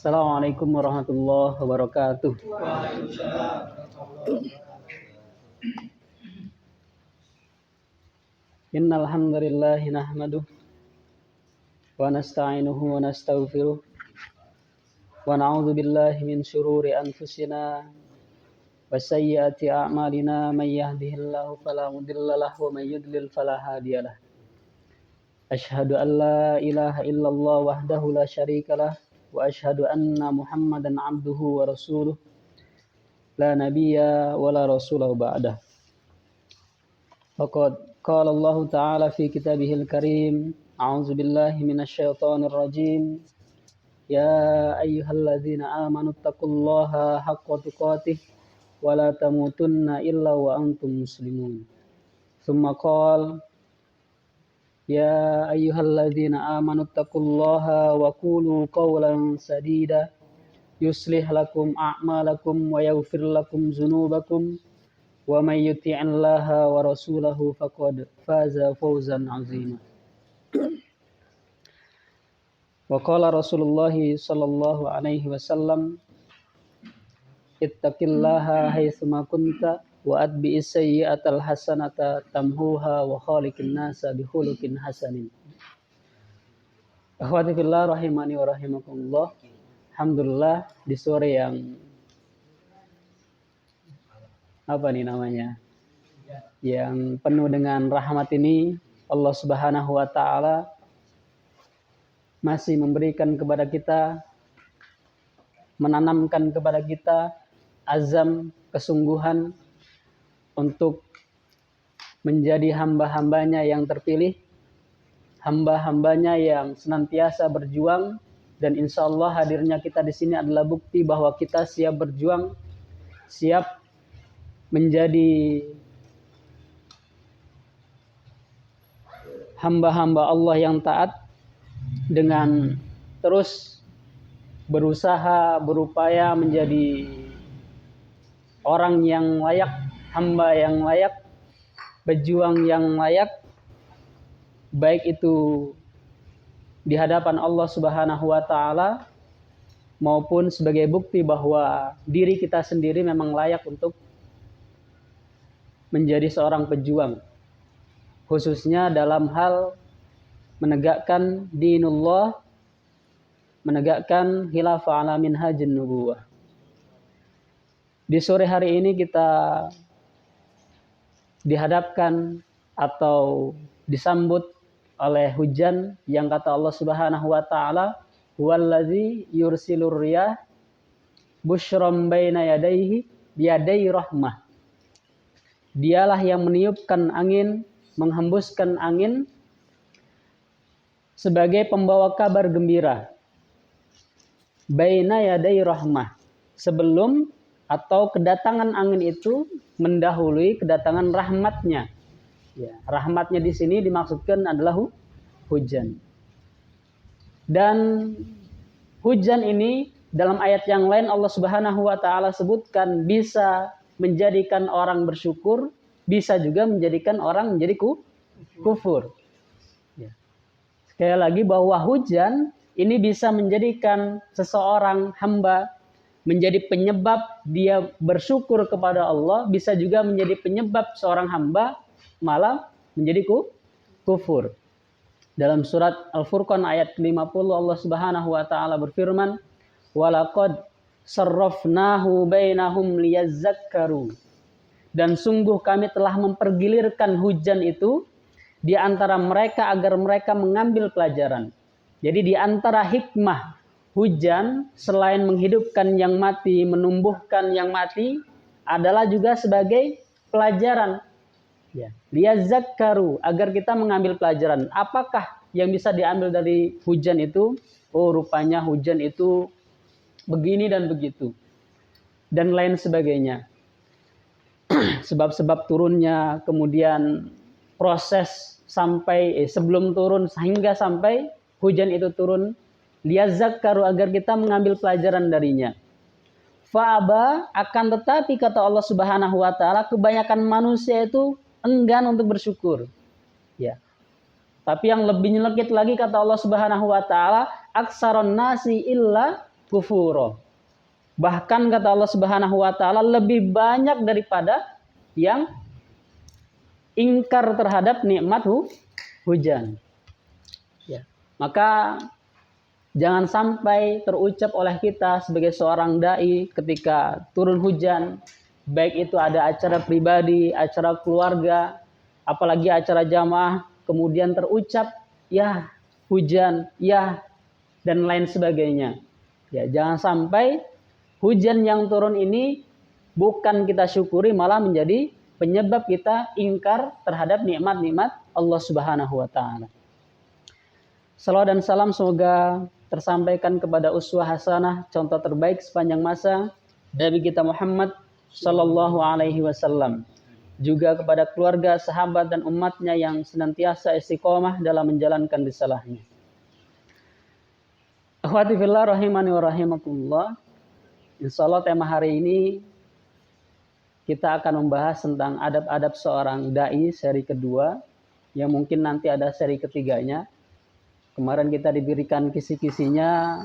Assalamualaikum warahmatullahi wabarakatuh. Innal hamdalillah nahmaduhu wa nasta'inuhu wa nastaghfiruh wa na'udzu billahi min shururi anfusina wa sayyiati a'malina may yahdihillahu fala mudilla lahu wa may yudlil fala hadiyalah. Asyhadu an la ilaha illallah wahdahu la syarikalah wa asyhadu anna Muhammadan abduhu wa rasuluh la nabiyya wa la rasulahu ba'dah. Faqad qala Allah ta'ala fi kitabihil karim, a'udzu billahi minasyaitonir rajim. Ya ayyuhalladzina amanu taqullaha haqqa tuqatih wa la tamutunna illa wa antum muslimun. Tsumma qala ya ayyuhalladzina amanu taqullaha wa qulu qawlan sadida yuslih lakum a'malakum wa yaghfir lakum dzunubakum wa may yuti'illaha wa rasulahu faqad faza fawzan 'azima. Wa qala Rasulullah sallallahu alaihi wasallam ittaqillaha haitsu ma kunta wa atbi'is sayyi'atal hasanata tamhuha wa khaliqin nasa bi khuluqin hasanin. Akhwati fillah rahimani wa rahimakumullah. Alhamdulillah di sore yang yang penuh dengan rahmat ini, Allah Subhanahu wa taala masih memberikan kepada kita, menanamkan kepada kita azam, kesungguhan untuk menjadi hamba-hambanya yang terpilih, hamba-hambanya yang senantiasa berjuang, dan insya Allah hadirnya kita di sini adalah bukti bahwa kita siap berjuang, siap menjadi hamba-hamba Allah yang taat dengan terus berusaha, berupaya menjadi orang yang layak, hamba yang layak, pejuang yang layak, baik itu di hadapan Allah Subhanahu wa taala maupun sebagai bukti bahwa diri kita sendiri memang layak untuk menjadi seorang pejuang, khususnya dalam hal menegakkan dinullah, menegakkan khilafah ala minhajin nubuwah. Di sore hari ini kita dihadapkan atau disambut oleh hujan yang kata Allah Subhanahu wa taala, huwallazi yursilur riyah busyram baina yadayhi biyadai rahmah. Dialah yang meniupkan angin, menghembuskan angin sebagai pembawa kabar gembira. Baina yadai rahmah. Sebelum atau kedatangan angin itu mendahului kedatangan rahmatnya. Ya, rahmatnya di sini dimaksudkan adalah hujan. Dan hujan ini dalam ayat yang lain Allah Subhanahu wa taala sebutkan bisa menjadikan orang bersyukur, bisa juga menjadikan orang menjadi kufur. Ya. Sekali lagi bahwa hujan ini bisa menjadikan seseorang hamba menjadi penyebab dia bersyukur kepada Allah, bisa juga menjadi penyebab seorang hamba malah menjadi kufur. Dalam surat Al-Furqan ayat 50 Allah Subhanahu wa taala berfirman, "Walaqad sarrafnahu bainahum liyadzakkaru." Dan sungguh kami telah mempergilirkan hujan itu di antara mereka agar mereka mengambil pelajaran. Jadi di antara hikmah hujan selain menghidupkan yang mati, menumbuhkan yang mati adalah juga sebagai pelajaran. Ya, liyadzakkaru, agar kita mengambil pelajaran. Apakah yang bisa diambil dari hujan itu? Oh, rupanya hujan itu begini dan begitu. Dan lain sebagainya. Sebab-sebab turunnya, kemudian proses sampai sebelum turun hingga sampai hujan itu turun. Liyadzakkaru, agar kita mengambil pelajaran darinya. Fa'aba, akan tetapi kata Allah Subhanahu wa taala, kebanyakan manusia itu enggan untuk bersyukur. Ya. Tapi yang lebih nyelekit lagi kata Allah Subhanahu wa taala, aksaron nasi illa kufuro. Bahkan kata Allah Subhanahu wa taala lebih banyak daripada yang ingkar terhadap nikmat hujan. Ya. Maka jangan sampai terucap oleh kita sebagai seorang dai ketika turun hujan, baik itu ada acara pribadi, acara keluarga, apalagi acara jamaah, kemudian terucap ya hujan, ya dan lain sebagainya. Ya, jangan sampai hujan yang turun ini bukan kita syukuri, malah menjadi penyebab kita ingkar terhadap nikmat-nikmat Allah Subhanahu wa taala. Salawat dan salam semoga tersampaikan kepada uswah hasanah, contoh terbaik sepanjang masa Nabi kita Muhammad sallallahu alaihi wasallam. Juga kepada keluarga, sahabat dan umatnya yang senantiasa istiqomah dalam menjalankan risalahnya. Akhwati fillah rahimani wa rahimakumullah. Insyaallah tema hari ini kita akan membahas tentang adab-adab seorang dai seri kedua, yang mungkin nanti ada seri ketiganya. Kemarin kita diberikan kisi-kisinya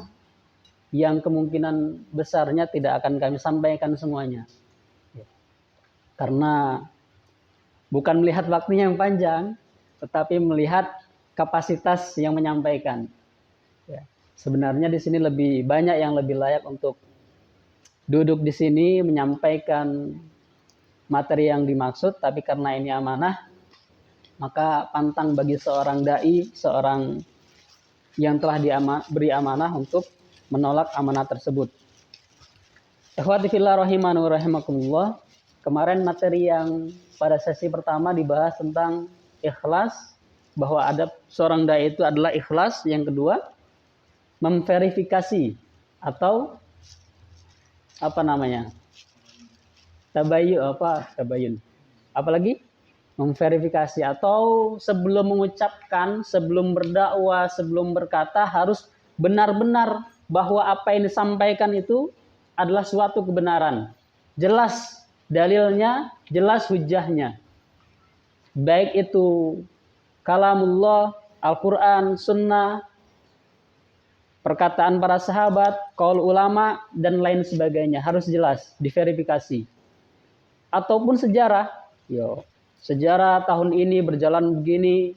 yang kemungkinan besarnya tidak akan kami sampaikan semuanya. Karena bukan melihat waktunya yang panjang, tetapi melihat kapasitas yang menyampaikan. Ya. Sebenarnya di sini lebih banyak yang lebih layak untuk duduk di sini menyampaikan materi yang dimaksud, tapi karena ini amanah, maka pantang bagi seorang dai, seorang yang telah diberi amanah untuk menolak amanah tersebut. Ikhwati fillah rahimani wa rahimakumullah. Kemarin materi yang pada sesi pertama dibahas tentang ikhlas, bahwa adab seorang dai itu adalah ikhlas. Yang kedua, memverifikasi atau tabayun. Apalagi memverifikasi, atau sebelum mengucapkan, sebelum berdakwah, sebelum berkata harus benar-benar bahwa apa yang disampaikan itu adalah suatu kebenaran. Jelas dalilnya, jelas hujahnya. Baik itu kalamullah, Al-Quran, sunnah, perkataan para sahabat, qaul ulama, dan lain sebagainya. Harus jelas, diverifikasi. Ataupun sejarah. Sejarah tahun ini berjalan begini,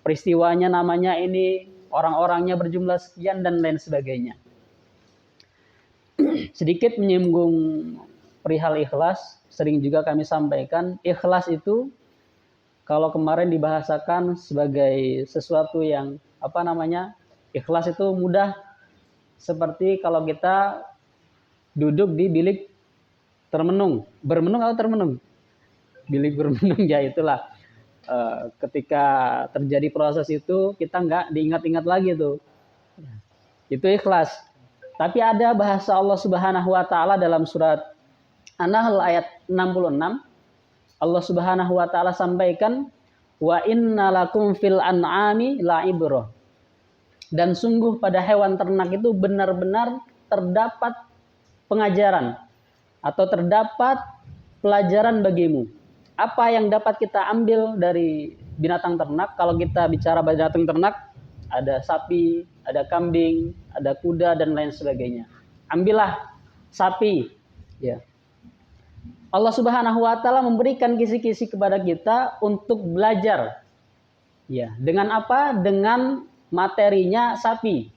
peristiwanya namanya ini, orang-orangnya berjumlah sekian, dan lain sebagainya. Sedikit menyinggung perihal ikhlas, sering juga kami sampaikan, ikhlas itu kalau kemarin dibahasakan sebagai sesuatu yang ikhlas itu mudah, seperti kalau kita duduk di bilik bermenung atau termenung? Bilik bermenung, ya itulah. Ketika terjadi proses itu kita nggak diingat-ingat lagi tuh. Itu ikhlas. Tapi ada bahasa Allah Subhanahu wa taala dalam surat An-Nahl ayat 66. Allah Subhanahu wa taala sampaikan, wa innalakum fil an'ami la'ibrah. Dan sungguh pada hewan ternak itu benar-benar terdapat pengajaran atau terdapat pelajaran bagimu. Apa yang dapat kita ambil dari binatang ternak? Kalau kita bicara binatang ternak, ada sapi, ada kambing, ada kuda, dan lain sebagainya. Ambillah sapi. Ya. Allah Subhanahu wa taala memberikan kisi-kisi kepada kita untuk belajar. Ya, dengan apa? Dengan materinya sapi.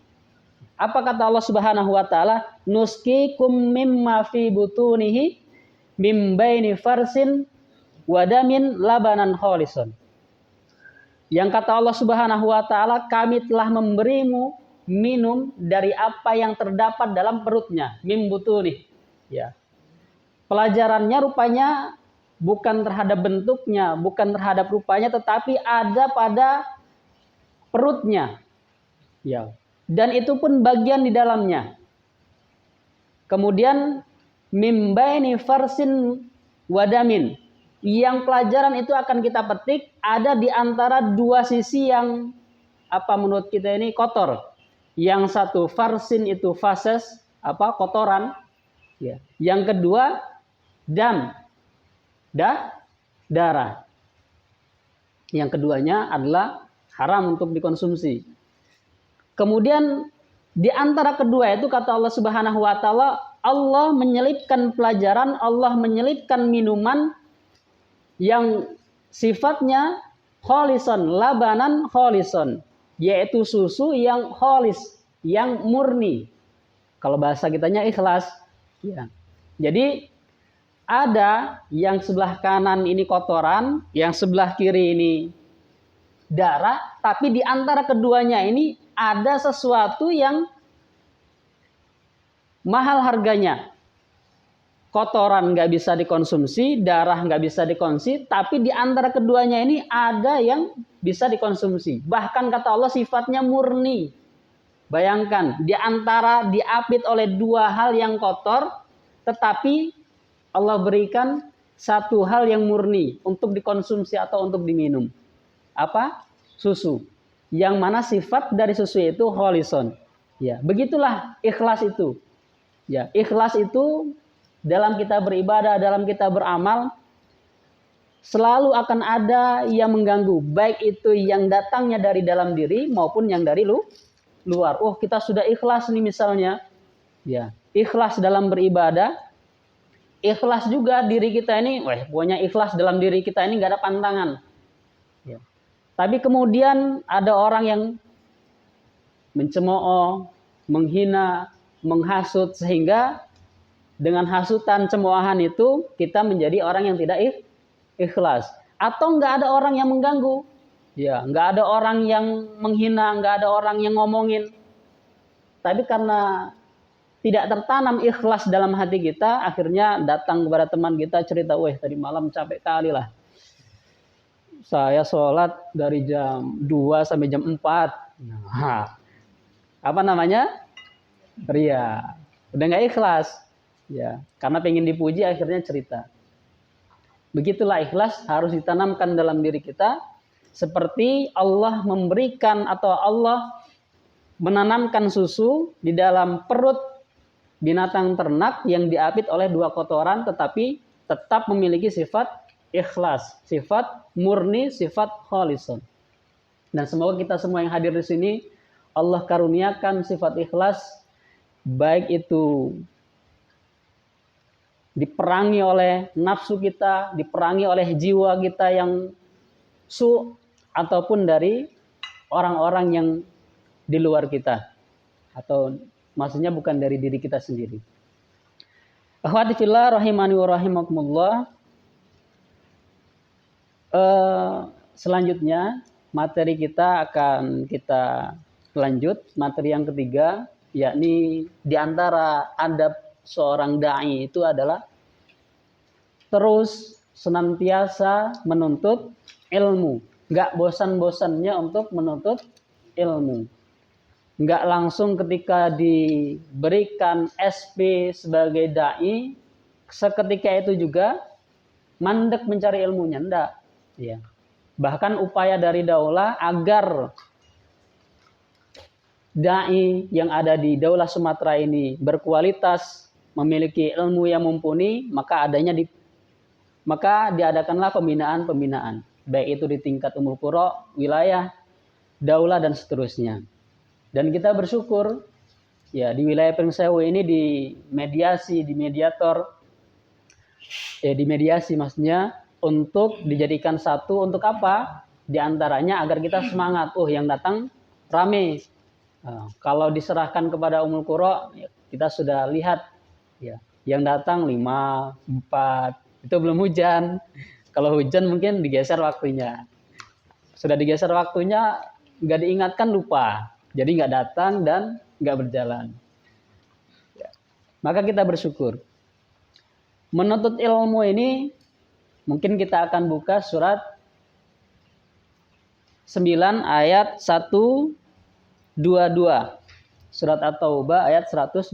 Apa kata Allah Subhanahu wa taala? Nuskikum mimma fi butunihi mim baini farsin wadamin labanan kholisun. Yang kata Allah Subhanahu wa taala, kami telah memberimu minum dari apa yang terdapat dalam perutnya, mim butuni. Ya. Pelajarannya rupanya bukan terhadap bentuknya, bukan terhadap rupanya, tetapi ada pada perutnya. Ya. Dan itu pun bagian di dalamnya. Kemudian mim baini farsin wadamin. Yang pelajaran itu akan kita petik ada di antara dua sisi yang menurut kita ini kotor. Yang satu farsin itu fases, kotoran. Ya. Yang kedua darah. Yang keduanya adalah haram untuk dikonsumsi. Kemudian Di antara kedua itu kata Allah Subhanahu wa taala, Allah menyelipkan pelajaran, Allah menyelipkan minuman yang sifatnya kholison, labanan kholison, yaitu susu yang kholis, yang murni. Kalau bahasa kitanya ikhlas. Ya. Jadi ada yang sebelah kanan ini kotoran, yang sebelah kiri ini darah, tapi di antara keduanya ini ada sesuatu yang mahal harganya. Kotoran nggak bisa dikonsumsi, darah nggak bisa dikonsumsi, tapi di antara keduanya ini ada yang bisa dikonsumsi. Bahkan kata Allah sifatnya murni. Bayangkan, di antara diapit oleh dua hal yang kotor, tetapi Allah berikan satu hal yang murni untuk dikonsumsi atau untuk diminum. Apa? Susu. Yang mana sifat dari susu itu kholison. Ya, begitulah ikhlas itu. Ya, ikhlas itu dalam kita beribadah, dalam kita beramal, selalu akan ada yang mengganggu, baik itu yang datangnya dari dalam diri maupun yang dari luar. Oh, kita sudah ikhlas nih misalnya. Ya, ikhlas dalam beribadah, ikhlas juga diri kita ini, pokoknya ikhlas dalam diri kita ini nggak ada pantangan. Ya. Tapi kemudian ada orang yang mencemooh, menghina, menghasut, sehingga dengan hasutan cemoohan itu kita menjadi orang yang tidak ikhlas. Atau nggak ada orang yang mengganggu, ya, nggak ada orang yang menghina, nggak ada orang yang ngomongin. Tapi karena tidak tertanam ikhlas dalam hati kita, akhirnya datang kepada teman kita cerita, tadi malam capek kali lah. Saya sholat dari jam 2 sampai jam 4. Nah, apa namanya? Ria. Udah nggak ikhlas. Ya, karena pengen dipuji akhirnya cerita. Begitulah ikhlas harus ditanamkan dalam diri kita, seperti Allah memberikan atau Allah menanamkan susu di dalam perut binatang ternak yang diapit oleh dua kotoran, tetapi tetap memiliki sifat ikhlas, sifat murni, sifat kholison. Dan semoga kita semua yang hadir di sini Allah karuniakan sifat ikhlas, baik itu diperangi oleh nafsu kita, diperangi oleh jiwa kita yang ataupun dari orang-orang yang di luar kita, atau maksudnya bukan dari diri kita sendiri. Akhwati fillah rahimani wa rahimakumullah. Selanjutnya materi kita akan kita lanjut, materi yang ketiga, yakni diantara adab seorang da'i itu adalah terus senantiasa menuntut ilmu, nggak bosan-bosannya untuk menuntut ilmu, nggak langsung ketika diberikan SP sebagai da'i seketika itu juga mandek mencari ilmunya, enggak. Ya. Bahkan upaya dari daulah agar da'i yang ada di Daulah Sumatera ini berkualitas, memiliki ilmu yang mumpuni, maka diadakanlah pembinaan, baik itu di tingkat Ummul Qura, wilayah, daulah dan seterusnya. Dan kita bersyukur ya di wilayah Pring Sewu ini di mediasi maksudnya untuk dijadikan satu, untuk apa? Di antaranya agar kita semangat, yang datang rame. Kalau diserahkan kepada Ummul Qura, kita sudah lihat ya, yang datang 5, 4, itu belum hujan. Kalau hujan mungkin digeser waktunya. Sudah digeser waktunya, nggak diingatkan lupa. Jadi nggak datang dan nggak berjalan. Ya. Maka kita bersyukur. Menuntut ilmu ini, mungkin kita akan buka surat 9 ayat 122. Surat At-Taubah ayat 122.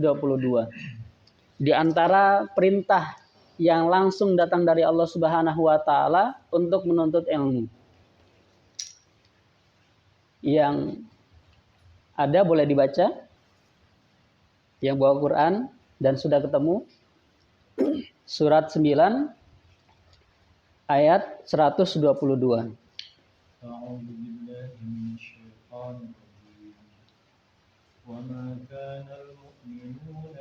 Di antara perintah yang langsung datang dari Allah Subhanahu wa taala untuk menuntut ilmu. Yang ada boleh dibaca? Yang bawa Quran dan sudah ketemu? Surat 9 ayat 122. وما كان المؤمنون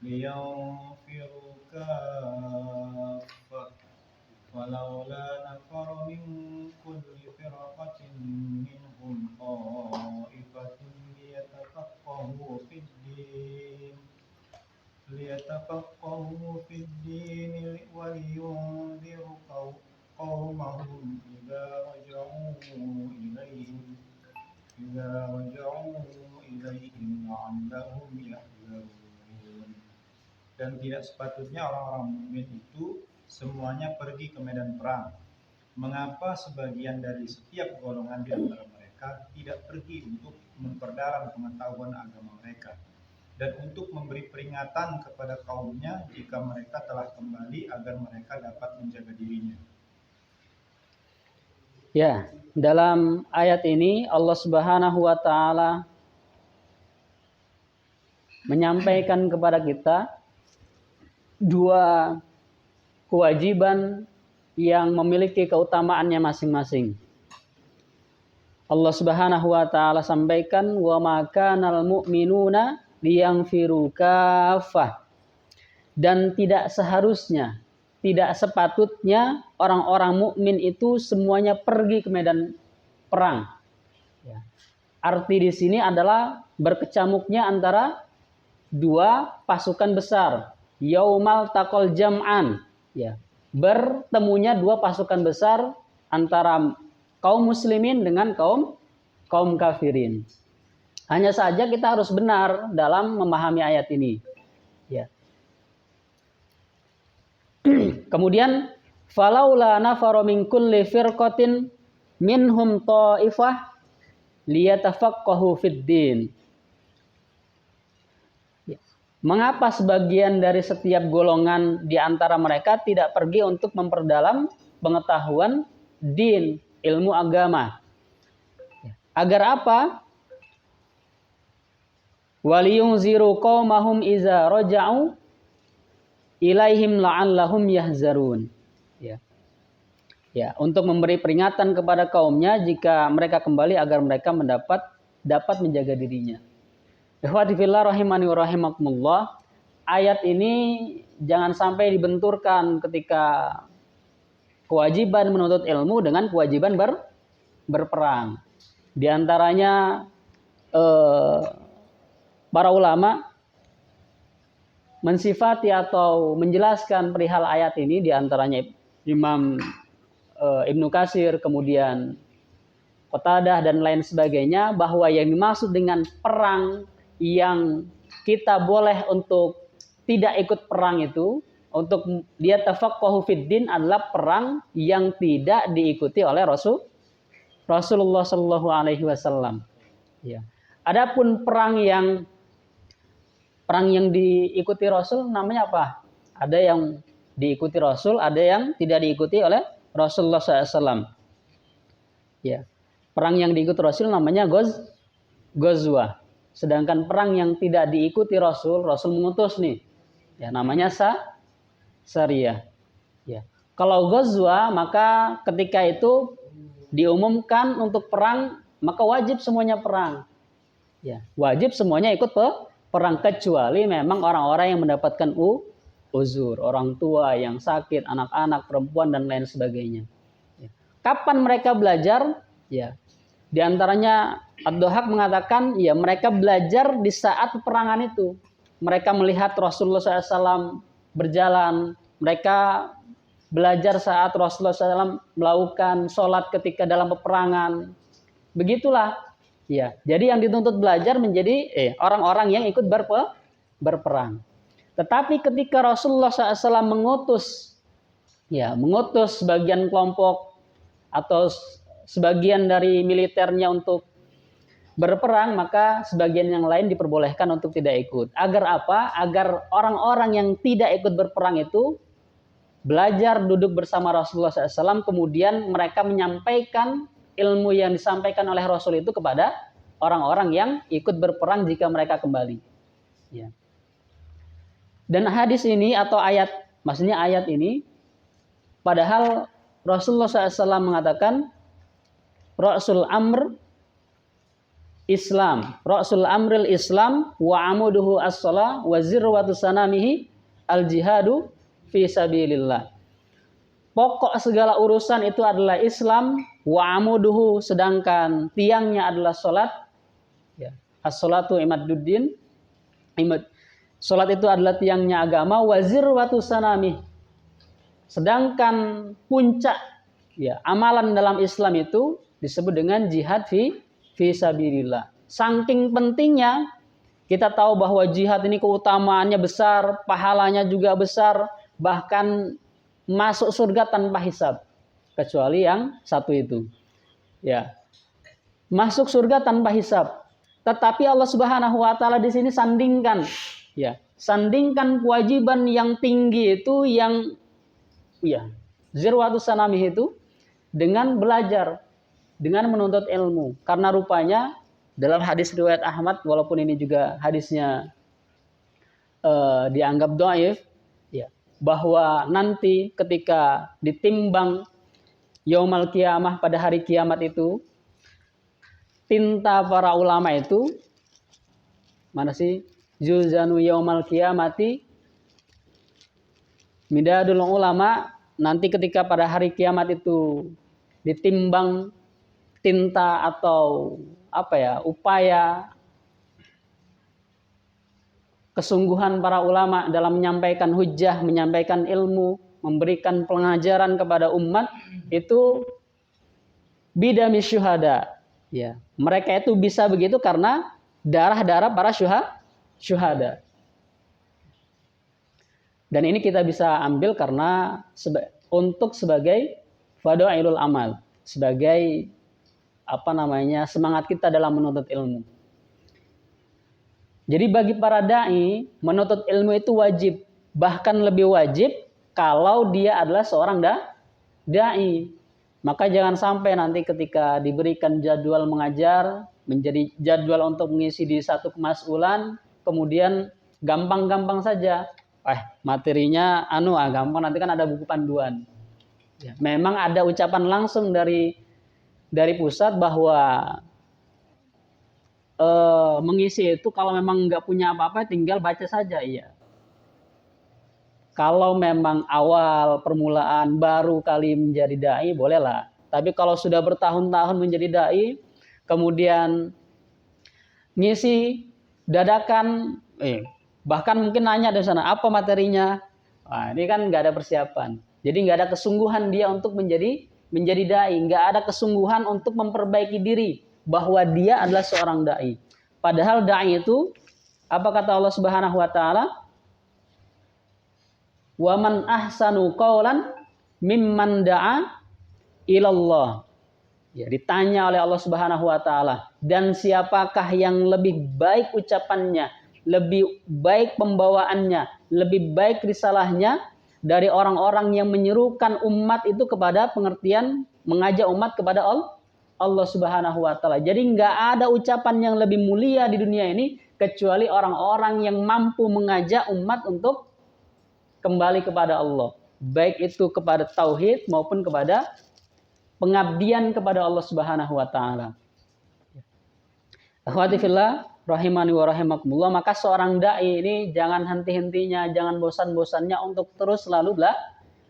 لينفروا كافة ولولا نفر من كل فرقة منهم طائفة ليتفقهوا في الدين ولينذروا قومهم إذا رجعوا إليهم لعلهم يحذرون. Dan tidak sepatutnya orang-orang mukmin itu semuanya pergi ke medan perang. Mengapa sebagian dari setiap golongan di antara mereka tidak pergi untuk memperdalam pengetahuan agama mereka dan untuk memberi peringatan kepada kaumnya jika mereka telah kembali agar mereka dapat menjaga dirinya. Ya, dalam ayat ini Allah Subhanahu wa taala menyampaikan kepada kita dua kewajiban yang memiliki keutamaannya masing-masing. Allah Subhanahu wa taala sampaikan wa ma kanal mu'minuna liyanfiru kaffah. Dan tidak seharusnya, tidak sepatutnya orang-orang mukmin itu semuanya pergi ke medan perang. Ya. Arti di sini adalah berkecamuknya antara dua pasukan besar, yaumal taqal jam'an, ya. Bertemunya dua pasukan besar antara kaum muslimin dengan kaum kafirin. Hanya saja kita harus benar dalam memahami ayat ini. Ya. Kemudian falaula nafara min kulli firqatin minhum ta'ifah liyatafaqahu fid din. Mengapa sebagian dari setiap golongan di antara mereka tidak pergi untuk memperdalam pengetahuan din, ilmu agama? Agar apa? Waliyunziru qaumahum iza raja'u ilaihim la'allahum yahzarun. Ya. Ya, untuk memberi peringatan kepada kaumnya jika mereka kembali agar mereka dapat menjaga dirinya. Ikhwati fillah rahimani wa rahimakumullah. Ayat ini jangan sampai dibenturkan ketika kewajiban menuntut ilmu dengan kewajiban berperang. Di antaranya para ulama mensifati atau menjelaskan perihal ayat ini, di antaranya Imam Ibnu Katsir, kemudian Qatadah dan lain sebagainya, bahwa yang dimaksud dengan perang yang kita boleh untuk tidak ikut perang itu, untuk dia tafaqquhu fid din, adalah perang yang tidak diikuti oleh Rasulullah Shallallahu Alaihi Wasallam. Ya. Adapun perang yang diikuti Rasul namanya apa? Ada yang diikuti Rasul, ada yang tidak diikuti oleh Rasulullah SAW. Ya. Perang yang diikuti Rasul namanya Ghazwah. Sedangkan perang yang tidak diikuti Rasul mengutus nih, ya namanya Sariyah. Ya. Kalau Ghazwah, maka ketika itu diumumkan untuk perang, maka wajib semuanya perang. Ya, wajib semuanya ikut perang, kecuali memang orang-orang yang mendapatkan uzur, orang tua yang sakit, anak-anak, perempuan dan lain sebagainya. Ya. Kapan mereka belajar? Ya. Di antaranya Ad-Dhahak mengatakan, ya mereka belajar di saat peperangan itu. Mereka melihat Rasulullah SAW berjalan. Mereka belajar saat Rasulullah SAW melakukan sholat ketika dalam peperangan. Begitulah. Ya, jadi yang dituntut belajar menjadi orang-orang yang ikut berperang. Tetapi ketika Rasulullah SAW mengutus sebagian kelompok atau sebagian dari militernya untuk berperang, maka sebagian yang lain diperbolehkan untuk tidak ikut. Agar apa? Agar orang-orang yang tidak ikut berperang itu belajar duduk bersama Rasulullah SAW, kemudian mereka menyampaikan ilmu yang disampaikan oleh Rasul itu kepada orang-orang yang ikut berperang jika mereka kembali. Ya. Dan hadis ini atau maksudnya ayat ini, padahal Rasulullah SAW mengatakan Ra'sul Amr Islam, Rasul amril Islam wa amuduhu as-shalah wa zirwatu sanamihi al-jihadu fi sabilillah. Pokok segala urusan itu adalah Islam, wa amuduhu, sedangkan tiangnya adalah salat. Ya. As-salatu imaduddin. Salat itu adalah tiangnya agama, wa zirwatu sanamih. Sedangkan puncak ya amalan dalam Islam itu disebut dengan jihad fi sabilillah. Saking pentingnya kita tahu bahwa jihad ini keutamaannya besar, pahalanya juga besar, bahkan masuk surga tanpa hisab, kecuali yang satu itu. Ya. Masuk surga tanpa hisab. Tetapi Allah Subhanahu wa taala di sini sandingkan, ya, sandingkan kewajiban yang tinggi itu yang ya, zirwatus sanamih itu dengan belajar, dengan menuntut ilmu. Karena rupanya dalam hadis riwayat Ahmad, walaupun ini juga hadisnya dianggap dhaif, ya, bahwa nanti ketika ditimbang yaumul kiamah pada hari kiamat itu, tinta para ulama itu mana sih? Yuzanu yaumul kiamati midadul ulama. Nanti ketika pada hari kiamat itu ditimbang tinta atau apa ya, upaya kesungguhan para ulama dalam menyampaikan hujjah, menyampaikan ilmu, memberikan pengajaran kepada umat, itu bidami syuhada. Ya, mereka itu bisa begitu karena darah-darah para syuhada. Dan ini kita bisa ambil karena untuk sebagai fadailul amal, sebagai semangat kita dalam menuntut ilmu. Jadi bagi para dai, menuntut ilmu itu wajib, bahkan lebih wajib kalau dia adalah seorang dai. Maka jangan sampai nanti ketika diberikan jadwal mengajar, menjadi jadwal untuk mengisi di satu kemas'ulan, kemudian gampang-gampang saja. Materinya gampang, nanti kan ada buku panduan. Ya, memang ada ucapan langsung dari pusat bahwa mengisi itu kalau memang nggak punya apa-apa tinggal baca saja, iya. Kalau memang awal permulaan baru kali menjadi dai bolehlah. Tapi kalau sudah bertahun-tahun menjadi dai, kemudian ngisi dadakan, bahkan mungkin nanya di sana apa materinya, ini kan nggak ada persiapan. Jadi nggak ada kesungguhan dia untuk menjadi dai, nggak ada kesungguhan untuk memperbaiki diri bahwa dia adalah seorang dai. Padahal dai itu apa kata Allah Subhanahu wa taala? Wa man ahsanu qaulan mimman da'a ilallah. Ya, ditanya oleh Allah Subhanahu wa taala, dan siapakah yang lebih baik ucapannya, lebih baik pembawaannya, lebih baik risalahnya dari orang-orang yang menyerukan umat itu kepada pengertian, mengajak umat kepada Allah Subhanahu wa taala. Jadi nggak ada ucapan yang lebih mulia di dunia ini kecuali orang-orang yang mampu mengajak umat untuk kembali kepada Allah, baik itu kepada tauhid maupun kepada pengabdian kepada Allah Subhanahu wa taala. Akhwati fillah rahimani wa rahimakumullah, maka seorang dai ini jangan henti-hentinya, jangan bosan-bosannya untuk terus selalu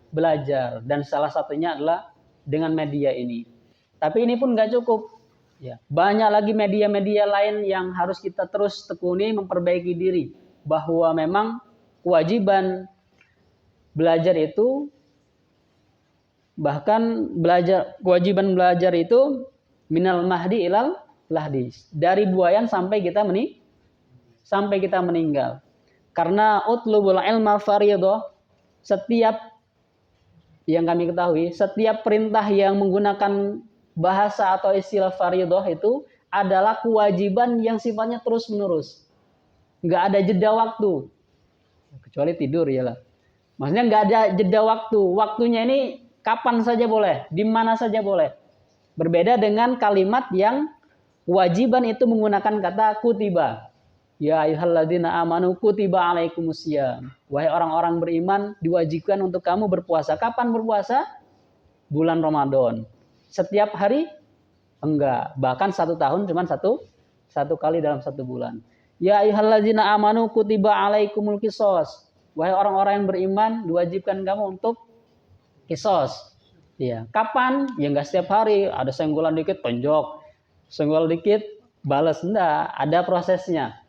belajar, dan salah satunya adalah dengan media ini. Tapi ini pun nggak cukup. Ya, banyak lagi media-media lain yang harus kita terus tekuni memperbaiki diri, bahwa memang kewajiban belajar itu, bahkan kewajiban belajar itu minal mahdi ilal lahdi, dari buayan sampai kita meninggal. Karena utlubul ilma fardhah, setiap yang kami ketahui, setiap perintah yang menggunakan bahasa atau istilah fardhah itu adalah kewajiban yang sifatnya terus menerus, nggak ada jeda waktu, kecuali tidur ya lah. Maksudnya nggak ada jeda waktu. Waktunya ini kapan saja boleh, di mana saja boleh. Berbeda dengan kalimat yang kewajiban itu menggunakan kata kutiba. Ya ayyuhalladzina amanu kutiba alaikumusiyam. Wahai orang-orang beriman, diwajibkan untuk kamu berpuasa. Kapan berpuasa? Bulan Ramadan. Setiap hari? Enggak. Bahkan 1 tahun cuma satu 1 kali dalam 1 bulan. Ya ayyuhallazina amanu kutiba alaikumul qisas. Wahai orang-orang yang beriman, diwajibkan kamu untuk qisas. Ya, kapan? Ya enggak setiap hari, ada senggolan dikit tonjok. Senggol dikit balas, enggak, ada prosesnya.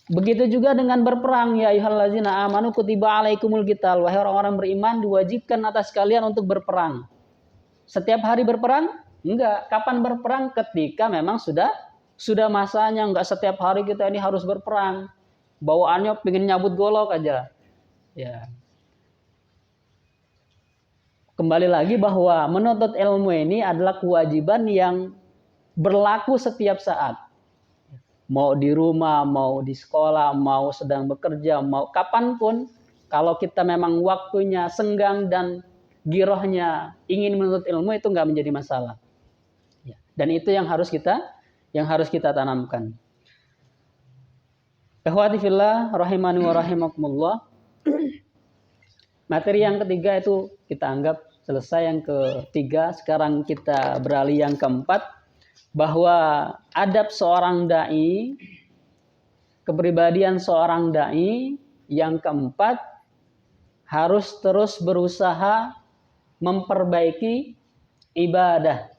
Begitu juga dengan berperang, ya ayyuhallazina amanu kutiba alaikumul qital. Wahai orang-orang beriman, diwajibkan atas kalian untuk berperang. Setiap hari berperang? Enggak. Kapan berperang? Ketika memang sudah masanya, enggak setiap hari kita ini harus berperang. Bawaannya pengen nyabut golok aja. Ya. Kembali lagi bahwa menuntut ilmu ini adalah kewajiban yang berlaku setiap saat. Mau di rumah, mau di sekolah, mau sedang bekerja, mau kapanpun, kalau kita memang waktunya senggang dan girohnya ingin menuntut ilmu, itu nggak menjadi masalah. Dan itu yang harus kita tanamkan. Ikhwati fillah rahimani wa rahimakumullah. Materi yang ketiga itu kita anggap selesai. Yang ketiga, sekarang kita beralih yang keempat, bahwa adab seorang dai, kepribadian seorang dai, yang keempat harus terus berusaha memperbaiki ibadah.